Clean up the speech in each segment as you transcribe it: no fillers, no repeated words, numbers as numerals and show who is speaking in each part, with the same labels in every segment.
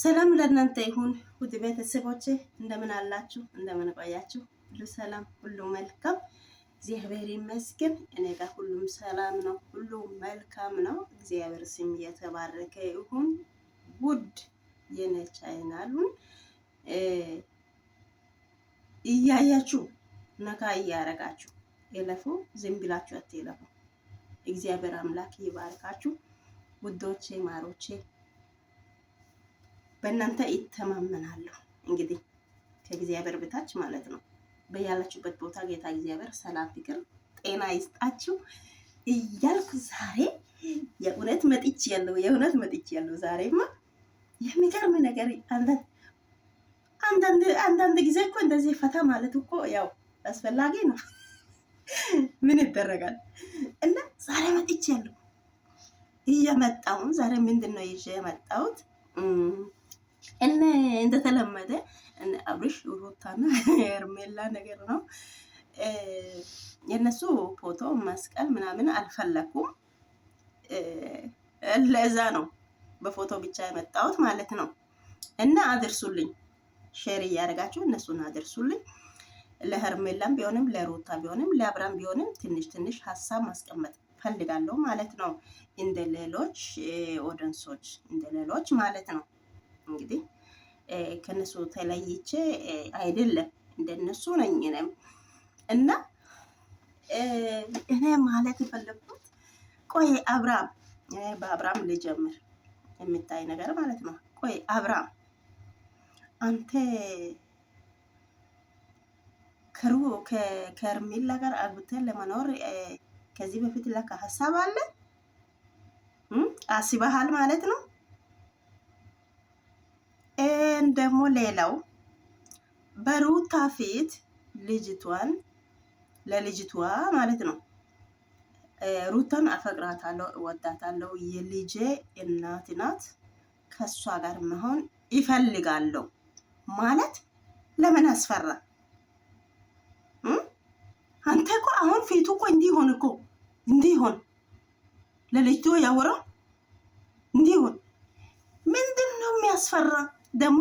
Speaker 1: ሰላም ለእናንተ ይሁን ውድ ቤተሰቦቼ፣ እንደምን አላችሁ? እንደምን ቆያችሁ? ሁሉ ሰላም፣ ሁሉ መልካም፣ እግዚአብሔር ይመስገን። እኔ ጋር ሁሉም ሰላም ነው፣ ሁሉ መልካም ነው። እግዚአብሔር ስም የተባረከ ይሁን። ውድ የኔ ቻናሉን እያያችሁ ነካ እያረጋችሁ የለፉ፣ ዝም ብላችሁ አትለፉ። እግዚአብሔር አምላክ ይባርካችሁ ውዶቼ፣ ማሮቼ በእናንተ ይተማመናለሁ። እንግዲህ ከእግዚአብሔር በታች ማለት ነው። በያላችሁበት ቦታ ጌታ እግዚአብሔር ሰላም፣ ፍቅር፣ ጤና ይስጣችሁ እያልኩ ዛሬ የእውነት መጥቻለሁ። ዛሬማ የሚገርም ነገር አንዳንድ ጊዜ እኮ እንደዚህ ፈታ ማለት እኮ ያው አስፈላጊ ነው። ምን ይደረጋል? እና ዛሬ መጥቻለሁ። ዛሬ ምንድን ነው ይዤ የመጣሁት? እንደተለመደ አብርሽ ሩታና ሄርሜላ ነገር ነው። የነሱ ፎቶ መስቀል ምናምን አልፈለኩም። ለዛ ነው በፎቶ ብቻ የመጣሁት ማለት ነው። እና አድርሱልኝ፣ ሼር እያደረጋችሁ እነሱን አድርሱልኝ። ለሄርሜላም ቢሆንም ለሩታ ቢሆንም ለአብራም ቢሆንም ትንሽ ሀሳብ ማስቀመጥ ፈልጋለሁ ማለት ነው። እንደ ሌሎች ኦዲየንሶች እንደ ሌሎች ማለት ነው። እንግዲህ ከነሱ ተለይቼ አይደለም፣ እንደነሱ ነኝ እኔም። እና እኔ ማለት የፈለኩት ቆይ አብራም፣ በአብራም ልጀምር የሚታይ ነገር ማለት ነው። ቆይ አብራም፣ አንተ ከሄርሜላ ጋር አግብተን ለመኖር ከዚህ በፊት ለካ ሀሳብ አለ አስበሃል ማለት ነው። ደግሞ ሌላው በሩታ ፊት ለልጅቷ ማለት ነው ሩታን አፈቅራታለሁ፣ እወዳታለሁ፣ የልጄ እናት ናት፣ ከሷ ጋር መሆን ይፈልጋለሁ ማለት ለምን አስፈራ? አንተ እኮ አሁን ፊቱ እኮ እንዲሆን ለልጅቷ ያወራው እንዲሆን ምንድን ነው የሚያስፈራ? ደግሞ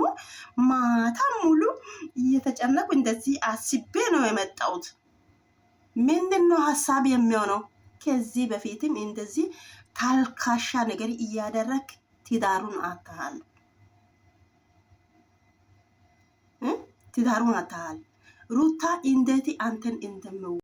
Speaker 1: ማታ ሙሉ እየተጨነቁ እንደዚህ አስቤ ነው የመጣሁት። ምንድን ነው ሀሳብ የሚሆነው? ከዚህ በፊትም እንደዚህ ታልካሻ ነገር እያደረግ ትዳሩን አታሃል። ሩታ እንዴት አንተን እንደምወድ